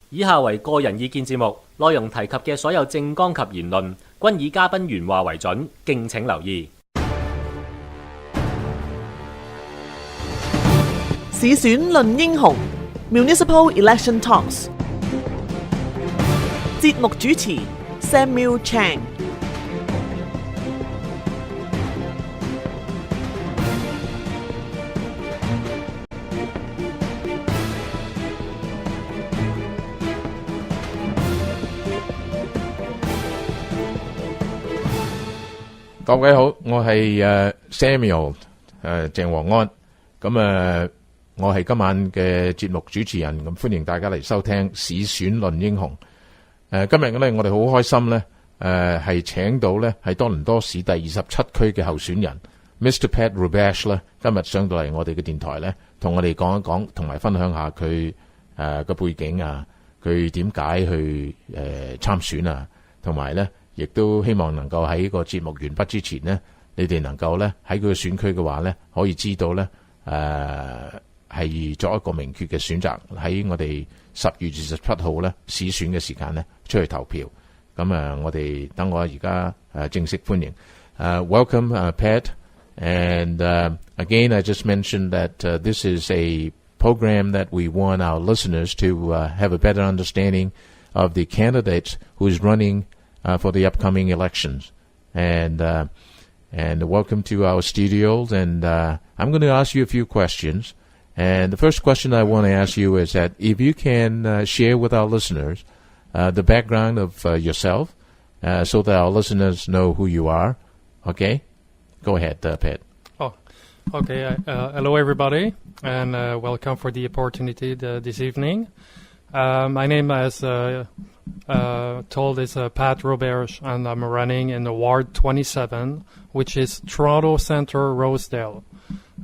以下為個人意見節目，內容提及嘅所有政綱及言論均以嘉賓原話為準，敬請留意。市選論英雄 Municipal Election Talks 節目主持 Samuel Chang。各位好，我係Samuel 鄭和安，咁我係今晚嘅節目主持人，咁歡迎大家嚟收聽市選論英雄。今日咧我哋好開心咧，係請到咧係多倫多市第27區嘅候選人 Mr. Pat Roberge 咧，今日上到嚟我哋嘅電台咧，同我哋講一講，同埋分享下佢個背景啊，佢點解去參選啊，同埋咧。亦都希望能夠喺個節目完畢之前呢，你哋能夠咧喺佢嘅選區嘅話咧，可以知道咧係作一個明確嘅選擇，喺我哋10月27號咧市選嘅時間咧出去投票。咁我哋等我而家正式歡迎Welcome Pat and again I just mentioned that this is a program that we want our listeners to have a better understanding of the candidates who is running.For the upcoming elections, and welcome to our studios. And I'm going to ask you a few questions. And the first question I want to ask you is that if you can share with our listeners the background of yourself, so that our listeners know who you are. Okay, go ahead, Pat. Oh, okay. Hello, everybody, and welcome for the opportunity this evening. My name is.told is Pat Roberge, and I'm running in the Ward 27, which is Toronto Centre, Rosedale.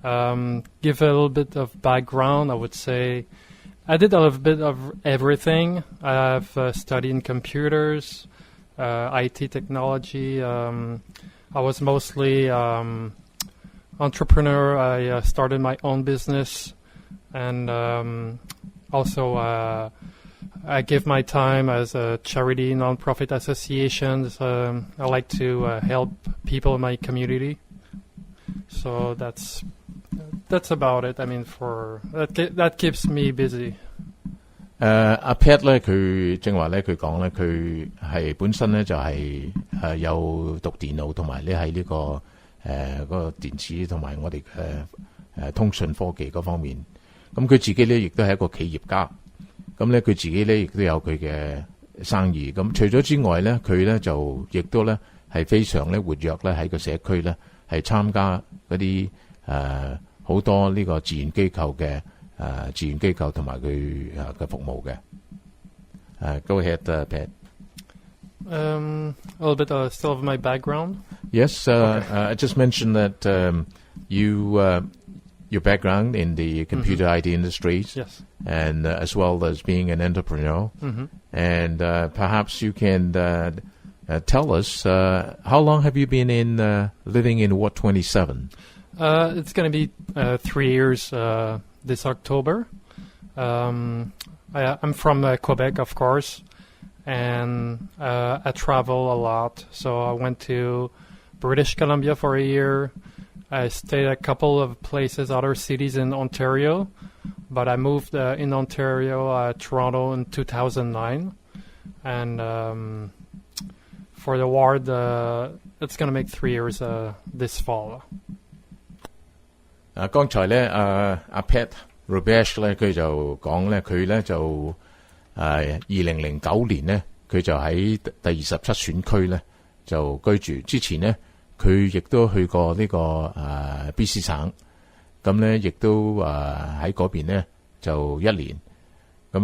Give a little bit of background, I would say I did a little bit of everything. I've studied in computers, IT technology. I was mostly entrepreneur. I started my own business, and also I give my time as a charity, non-profit associations. I like to help people in my community. So that's about it. I mean, that keeps me busy. 阿 Pat 咧，佢正話咧，佢講咧，佢係本身咧就係有讀電腦同埋咧喺呢個嗰個電子同埋我哋嘅通訊科技嗰方面。咁佢自己咧亦都係一個企業家。咁咧佢自己咧亦都有佢嘅生意，咁除咗之外咧，佢咧就亦都咧係非常咧活躍咧喺個社區咧係參加嗰啲好多呢個自然機構嘅自然機構同埋佢嘅服務嘅。Go ahead, Pat. A little bit still of my background. Yes, okay. I just mentioned that your background in the computer IT industries, yes, and as well as being an entrepreneur, and perhaps you can tell us how long have you been living in Ward 27? It's going to be 3 years this October. I'm from Quebec, of course, and I travel a lot. So I went to British Columbia for a year.I stayed at a couple of places, other cities in Ontario, but I moved in Ontario, Toronto in 2009. And for the ward, it's going to make 3 years this fall. 剛才咧，阿 Pat Roberge 咧，佢就講咧，佢咧就2009年咧，佢就喺第27選區咧就居住。之前咧。佢亦都去過呢個BC 省，咁咧亦都喺嗰邊咧就1年，咁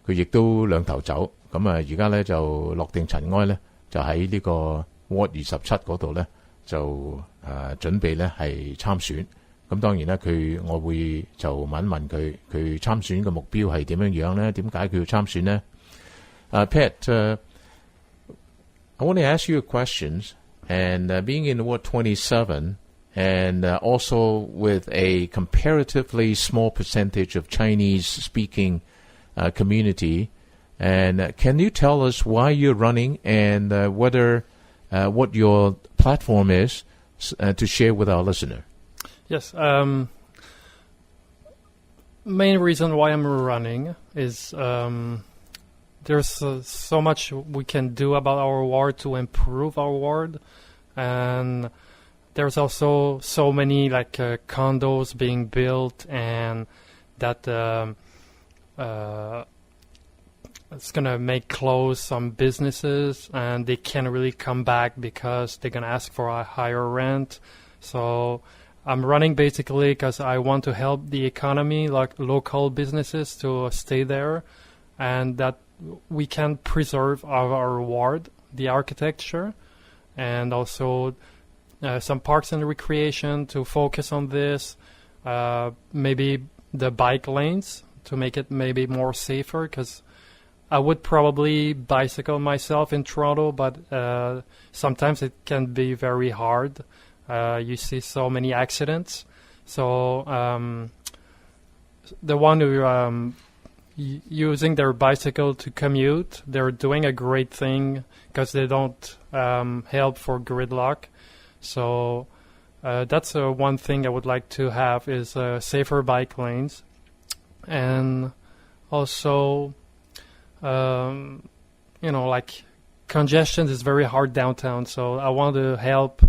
佢亦都兩頭走，咁而家咧就落定塵埃咧，就喺呢個 Ward 27嗰度咧就準備咧係參選。咁當然咧我會就問佢參選嘅目標係點樣咧？點解佢要參選咧？Pat, I want to ask you a questions.And being in Ward 27 and also with a comparatively small percentage of Chinese-speaking community. And can you tell us why you're running and whether what your platform is to share with our listener? Yes. Main reason why I'm running is there's so much we can do about our ward to improve our ward, and there's also so many condos being built, and that it's gonna make close some businesses, and they can't really come back because they're gonna ask for a higher rent. So I'm running basically because I want to help the economy, like local businesses, to stay there, and that we can preserve our ward, the architecture, and also some parks and recreation to focus on this. Maybe the bike lanes to make it maybe more safer, because I would probably bicycle myself in Toronto, but sometimes it can be very hard. You see so many accidents. So the one who using their bicycle to commute, they're doing a great thing because they don't help for gridlock. So that's one thing I would like to have is safer bike lanes. And also, congestion is very hard downtown. So I want to help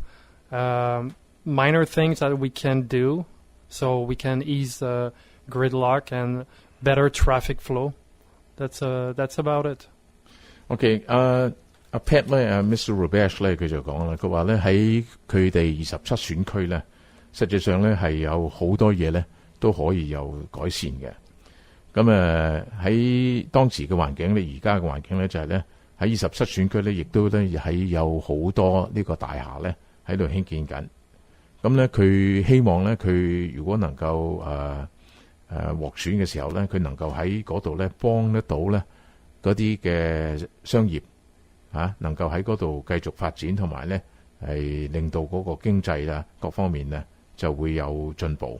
minor things that we can do so we can ease the gridlock and better traffic flow. That's about it. OK， 阿 Pat 咧，Mr. Roberge 咧，佢就講啦，佢話咧喺佢哋27選區咧，實際上咧係有好多嘢咧都可以有改善嘅。咁喺當時嘅環境咧，而家嘅環境咧就係咧喺27選區咧，亦都咧喺有好多呢個大廈咧喺度興建緊。咁咧佢希望咧佢如果能夠獲選嘅時候咧，佢能夠喺嗰度咧幫得到咧嗰啲嘅商業能夠喺嗰度繼續發展，同埋咧係令到嗰個經濟啦各方面咧就會有進步。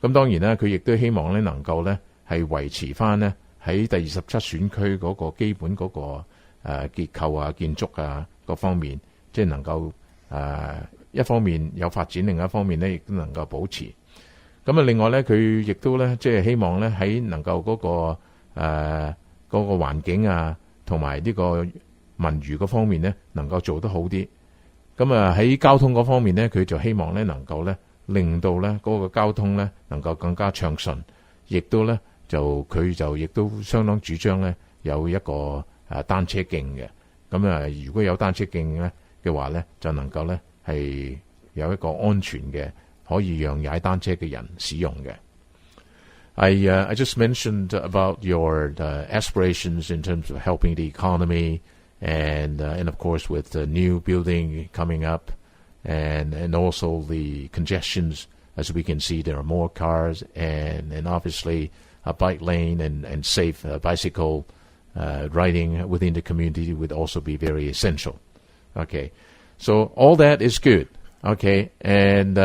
咁當然啦，佢亦都希望咧能夠咧係維持翻咧喺第27選區嗰個基本嗰個結構啊、建築啊各方面，即係能夠一方面有發展，另一方面咧亦都能夠保持。咁另外咧，佢亦都咧即係希望咧喺能夠嗰個環境啊，同埋呢個文娛嗰方面咧，能夠做得好啲。咁喺交通嗰方面咧，佢就希望咧能夠咧令到咧嗰個交通咧能夠更加暢順，亦都咧佢就亦都相當主張咧有一個單車徑嘅。咁如果有單車徑咧嘅話咧，就能夠咧係有一個安全嘅，可以讓踩單車嘅人使用嘅。I just mentioned about your aspirations in terms of helping the economy, and of course with the new building coming up, and also the congestions. As we can see, there are more cars, and obviously a bike lane and safe bicycle riding within the community would also be very essential. Okay, so all that is good. Okay, and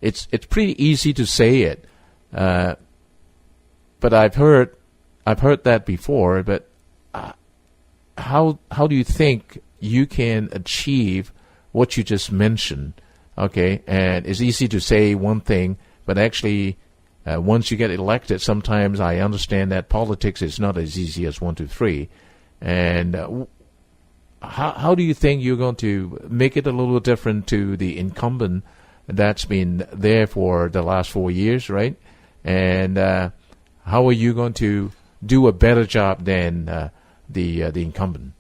it's pretty easy to say it, but I've heard that before. But how do you think you can achieve what you just mentioned? Okay, and it's easy to say one thing, but actually, once you get elected, sometimes I understand that politics is not as easy as 1, 2, 3. And how do you think you're going to make it a little different to the incumbent that's been there for the last 4 years, right? And how are you going to do a better job than the incumbent?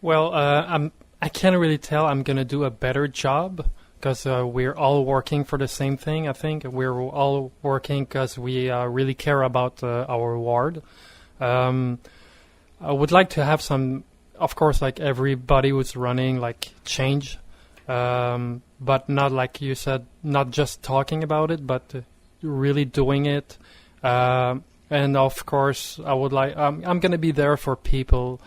Well, I can't really tell I'm going to do a better job because we're all working for the same thing. I think we're all working because we really care about our ward. I would like to have some, of course, like everybody who's running, like change, but not like you said, not just talking about it, but really doing it. And of course, I would like. I'm going to be there for people.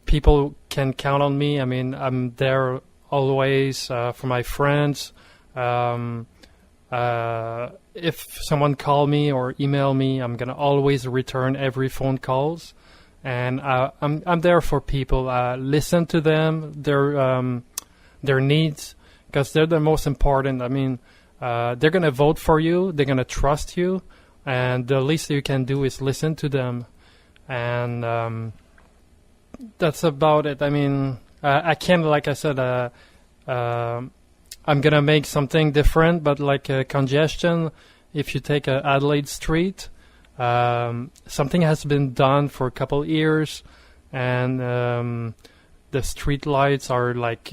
People can count on me. I mean, I'm there always for my friends. If someone call me or email me, I'm gonna always return every phone calls, and I'm there for people. Listen to them, their needs, because they're the most important. I mean, they're gonna vote for you, they're gonna trust you, and the least you can do is listen to them, and that's about it. I mean, I can't, like I said, I'm gonna make something different, but like congestion, if you take Adelaide Street, something has been done for a couple years, and the street lights are like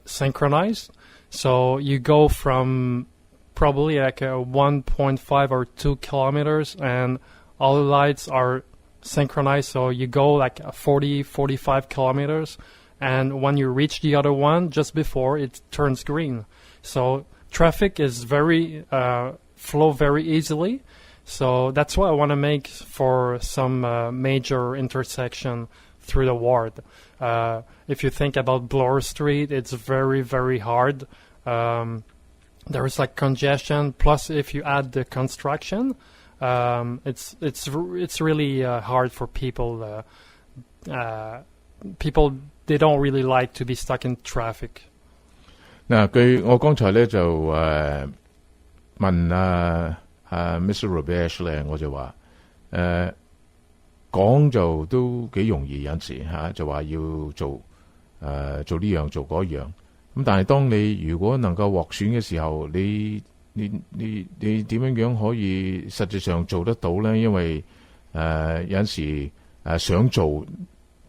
synchronized, so you go from probably like 1.5 or 2 kilometers, and all the lights are synchronized, so you go like 40-45 kilometers, and when you reach the other one just before, it turns green. So traffic is very flow very easily. So that's what I want to make for some major intersection through the ward. If you think about Bloor Street, it's very, very hard. There is like congestion. Plus, if you add the construction, it's really hard for people. People, they don't really like to be stuck in traffic. 嗱，我剛才咧就問Mr. Roberge 咧，我就話講就都幾容易，有陣時就話要做呢樣做嗰樣。咁但係當你如果能夠獲選嘅時候，你點樣可以實際上做得到咧？因為有陣時想做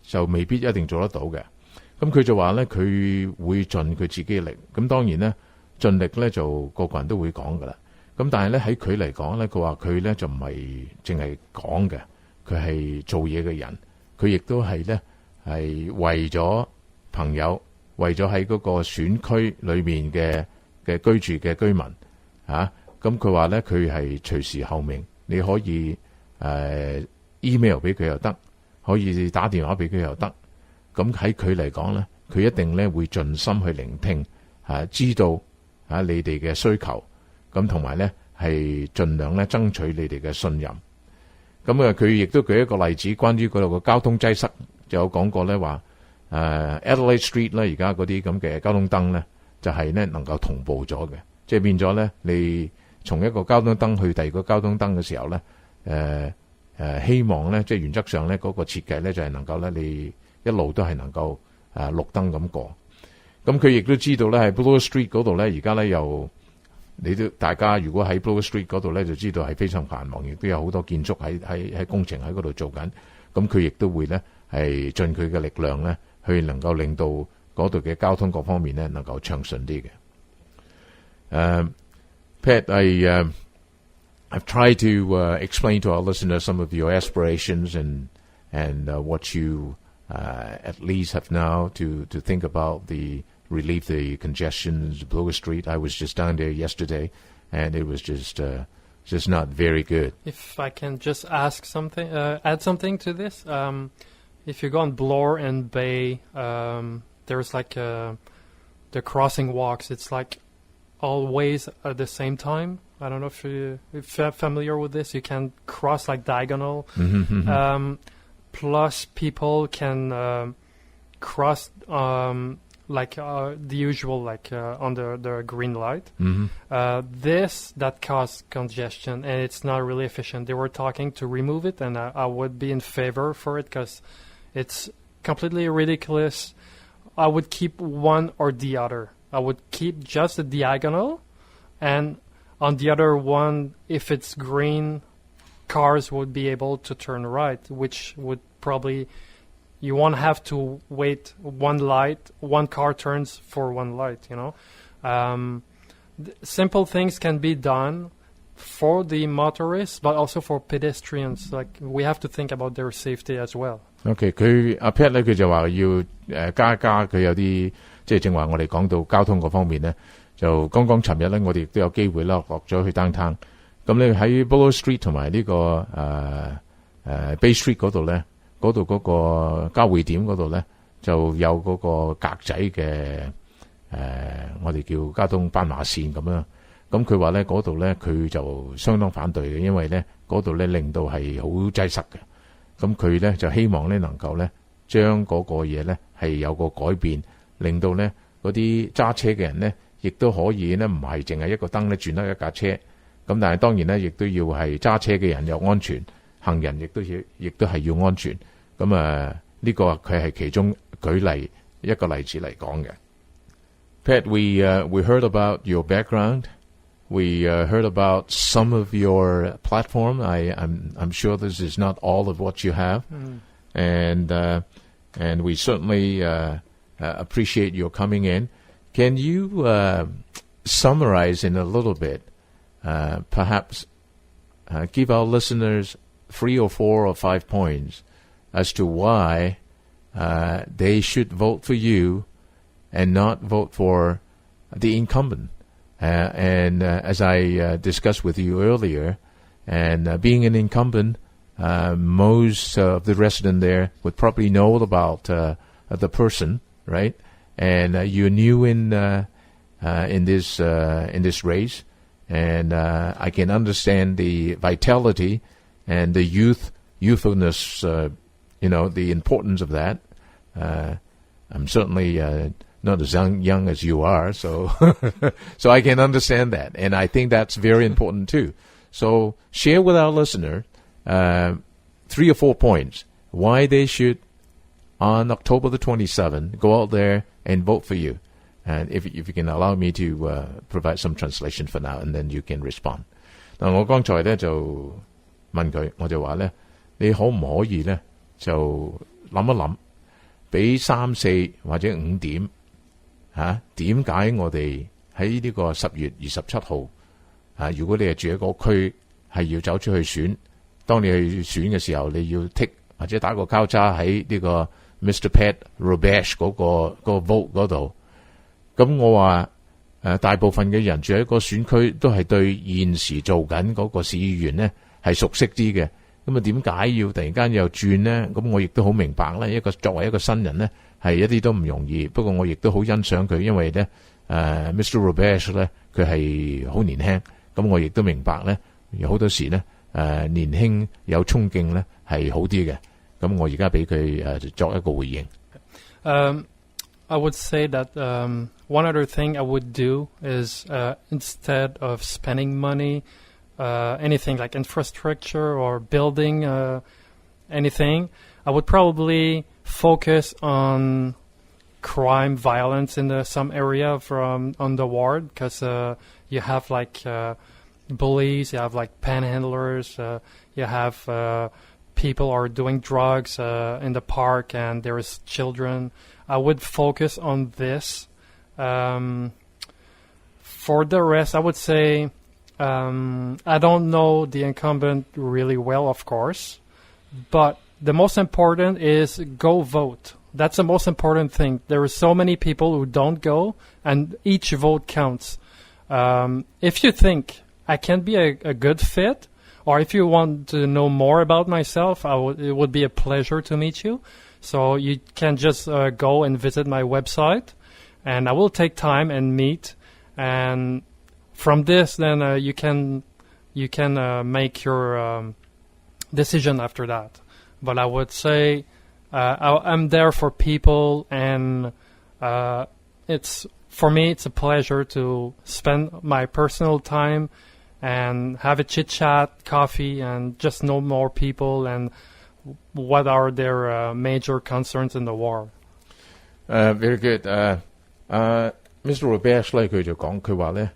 就未必一定做得到嘅。咁佢就話咧，佢會盡佢自己嘅力。咁當然咧，盡力咧就個人都會講噶啦。咁但係咧喺佢嚟講咧，佢話佢咧就唔係淨係講嘅，佢係做嘢嘅人。佢亦都係咧係為咗朋友，為咗喺嗰個選區裏面嘅居住嘅居民咁佢話咧佢係隨時候命，你可以email 俾佢又得，可以打電話俾佢又得。咁喺佢嚟講咧，佢一定咧會盡心去聆聽，知道你哋嘅需求，咁同埋咧係盡量咧爭取你哋嘅信任。咁佢亦都舉一個例子，關於嗰度嘅交通擠塞，就有講過咧話Adelaide Street 咧，而家嗰啲咁嘅交通燈咧，就係咧能夠同步咗嘅，即係變咗咧，你從一個交通燈去第二個交通燈嘅時候咧，希望咧即係原則上咧嗰個設計咧就係能夠咧你一路都係能夠綠燈咁過。咁佢亦都知道咧喺 Bloor Street 嗰度咧，而家咧又你都大家如果喺 Bloor Street 嗰度咧就知道係非常繁忙，亦都有好多建築喺工程喺嗰度做緊。咁佢亦都會咧係盡佢嘅力量咧去能夠令到嗰度嘅交通各方面咧能夠暢順啲嘅。Pat, I've tried to explain to our listeners some of your aspirations and what you at least have now to think about the relieve the congestion in Bloor Street. I was just down there yesterday, and it was just not very good. If I can just ask something, add something to this. If you go on Bloor and Bay, there's like the crossing walks. It's like always at the same time. I don't know if you're familiar with this. You can cross like diagonal. Plus, people can cross like the usual, like on the green light. That causes congestion, and it's not really efficient. They were talking to remove it, and I would be in favor for it because it's completely ridiculous. I would keep one or the other. I would keep just the diagonal, and on the other one, if it's green, cars would be able to turn right, which would probably, you won't have to wait one car turns for one light, you know. Simple things can be done for the motorists, but also for pedestrians. Like, we have to think about their safety as well. OK， 阿 Pat 咧，佢就話要加佢有啲即係正話我哋講到交通嗰方面咧，就剛尋日咧，我哋亦都有機會啦，落咗去 downtown。咁你喺 Bloor Street 同埋呢個Bay Street 嗰度咧，嗰度嗰個交匯點嗰度咧，就有嗰個格仔嘅我哋叫交通斑馬線咁樣。咁佢話咧嗰度咧佢就相當反對嘅，因為咧嗰度咧令到係好擠塞嘅。咁佢咧就希望咧能夠咧將嗰個嘢咧係有個改變，令到咧嗰啲揸車嘅人咧亦都可以咧唔係淨係一個燈咧轉得一架車。咁但係當然咧亦都要係揸車嘅人又安全，行人亦都係要安全。咁呢個佢係其中舉例一個例子嚟講嘅。Pat, we heard about your background. We heard about some of your platform. I'm sure this is not all of what you have, and we certainly appreciate your coming in. Can you summarize in a little bit, perhaps give our listeners 3 or 4 or 5 points as to why they should vote for you and not vote for the incumbent? And as I discussed with you earlier, and being an incumbent, most of the residents there would probably know about the person, right? And you're new in this race, and I can understand the vitality and the youthfulness, the importance of that. I'm certainly not as young as you are, so so I can understand that, and I think that's very important too. So share with our listener 3 or 4 points why they should, on October the 27th, go out there and vote for you. And if you can allow me to provide some translation for now, and then you can respond. 嗱，我剛才咧就問佢，我就話咧，你可唔可以咧就諗一諗，俾3、4或者5點？點解我哋喺呢個10月27號如果你係住喺嗰區，係要走出去選，當你去選嘅時候，你要剔或者打個交叉喺呢個 Mr. Pat Roberge 嗰個 vote 嗰度。咁我話大部分嘅人住喺個選區都係對現時做緊嗰個市議員呢係熟悉啲嘅。咁點解要突然間又轉呢？咁我亦都好明白咧，作為一個新人呢，係一啲都唔容易。不過我亦都好欣賞佢，因為咧Mr. Roberge 咧佢係好年輕，咁我亦都明白咧，有好多時咧年輕有衝勁咧係好啲嘅。咁我而家俾佢作一個回應。I would say that one other thing I would do is instead of spending money, anything like infrastructure or building anything, I would probably focus on crime, violence in some area on the ward, because you have like bullies, you have like panhandlers, you have people are doing drugs in the park, and there is children. I would focus on this. For the rest, I would say I don't know the incumbent really well, of course, but the most important is go vote. That's the most important thing. There are so many people who don't go, and each vote counts. If you think I can be a good fit, or if you want to know more about myself, it would be a pleasure to meet you. So you can just go and visit my website, and I will take time and meet. And from this, then you can make your decision after that. But I would say I'm there for people, and for me it's a pleasure to spend my personal time and have a chit chat, coffee, and just know more people and what are their major concerns in the war. Very good. Mr. Roberge 咧，佢就講，佢話咧，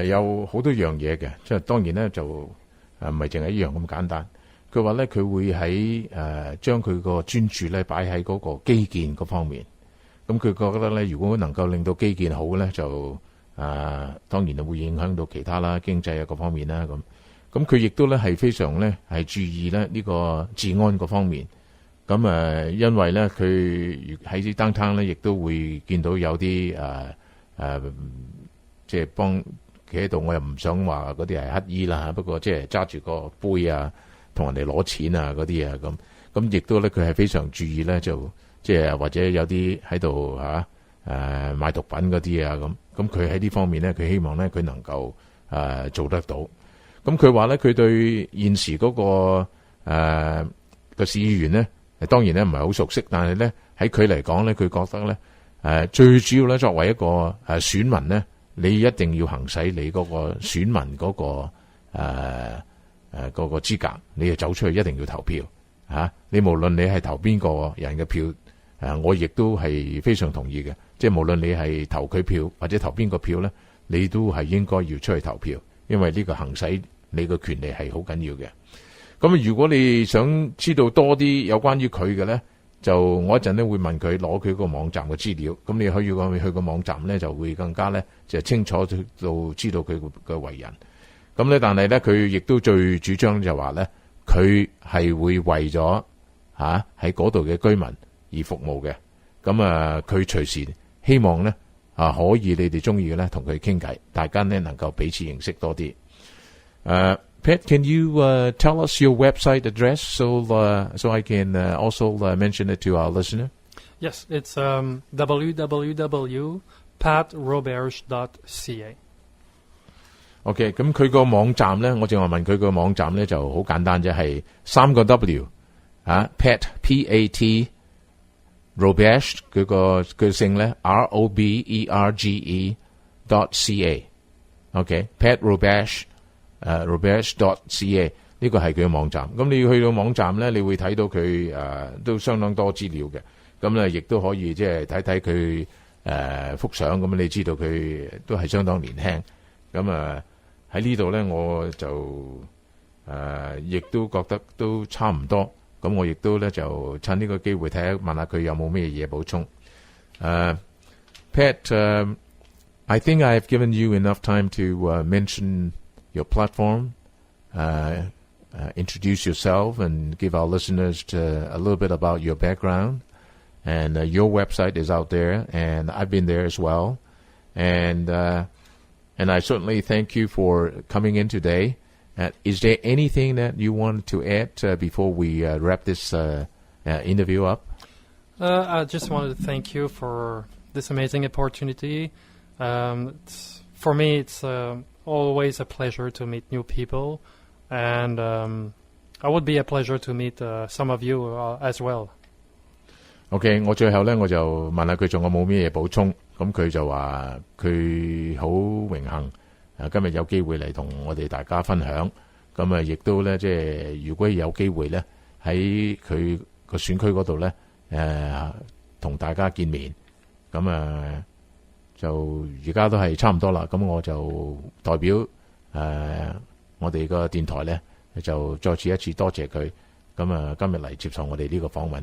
有好多樣嘢嘅，即係當然咧就唔係淨係一樣咁簡單。佢話咧，佢會喺將佢個專注咧擺喺嗰個基建嗰方面。咁佢覺得咧，如果能夠令到基建好咧，就當然會影響到其他啦，經濟啊各方面啦咁。咁佢亦都咧係非常咧係注意咧呢個治安嗰方面。咁因為咧佢喺啲downtown咧，亦都會見到有啲即係幫企喺度，我又唔想話嗰啲係乞衣啦，不過即係揸住個杯啊，同人哋攞錢啊嗰啲啊咁亦都咧佢係非常注意咧，就即係或者有啲喺度賣毒品嗰啲啊咁佢喺呢方面咧，佢希望咧佢能夠做得到。咁佢話咧，佢對現時嗰個市議員咧，當然咧唔係好熟悉，但係咧喺佢嚟講咧，佢覺得咧最主要咧作為一個選民咧，你一定要行使你嗰個選民嗰個嗰個資格，你要走出去一定要投票嚇。你無論你係投邊個人嘅票，我亦都係非常同意嘅。即係無論你係投佢票或者投邊個票咧，你都係應該要出去投票，因為呢個行使你嘅權利係好緊要嘅。咁如果你想知道多啲有關於佢嘅咧，就我一陣咧會問佢攞佢個網站嘅資料。咁你可以去個網站咧，就會更加咧就清楚到知道佢嘅為人。咁咧，但係咧佢亦都最主張就話咧，佢係會為咗喺嗰度嘅居民而服務嘅。咁佢隨時希望咧可以你哋中意嘅咧同佢傾偈，大家咧能夠彼此認識多啲。Pat, can you tell us your website address so I can also mention it to our listener? Yes, it's www.patroberge.ca. OK， 咁佢個網站咧，我正話問佢個網站咧就好簡單啫，係3個 W Pat P-A-T Roberge 佢個姓咧 ROBERGE.ca Pat Roberge Roberge.ca 呢個係佢嘅網站。咁你要去到網站咧，你會睇到佢都相當多資料嘅。咁咧亦都可以即係睇睇佢幅相，咁你知道佢都係相當年輕。咁喺呢度咧，我就亦都覺得都差唔多。咁我亦都咧就趁呢個機會問下佢有冇咩嘢補充。Pat, I think I have given you enough time to mention your platform, introduce yourself, and give our listeners a little bit about your background. And your website is out there, and I've been there as well. And I certainly thank you for coming in today. Is there anything that you want to add before we wrap this interview up? I just wanted to thank you for this amazing opportunity. For me, it's always a pleasure to meet new people, and it would be a pleasure to meet some of you as well. OK， 我最後咧我就問下佢仲有冇咩嘢補充，咁佢就話佢好榮幸今日有機會嚟同我哋大家分享，咁亦都咧即係如果有機會咧喺佢個選區嗰度咧同大家見面，咁就而家都係差唔多啦，咁我就代表我哋個電台咧就再次一次多謝佢，咁今日嚟接受我哋呢個訪問。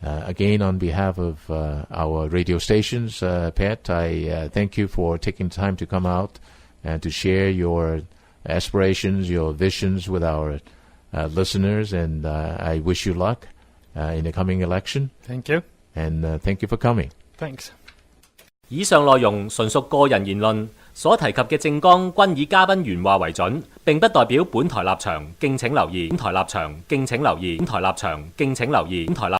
Again, on behalf of our radio stations, Pat, I thank you for taking time to come out and to share your aspirations, your visions with our listeners, and I wish you luck in the coming election. Thank you. And thank you for coming. Thanks. 以上內容純屬個人言論，所提及嘅政綱均以嘉賓原話為準，並不代表本台立場，敬請留意。本台立場，敬請留意。本台立場，敬請留意。本台立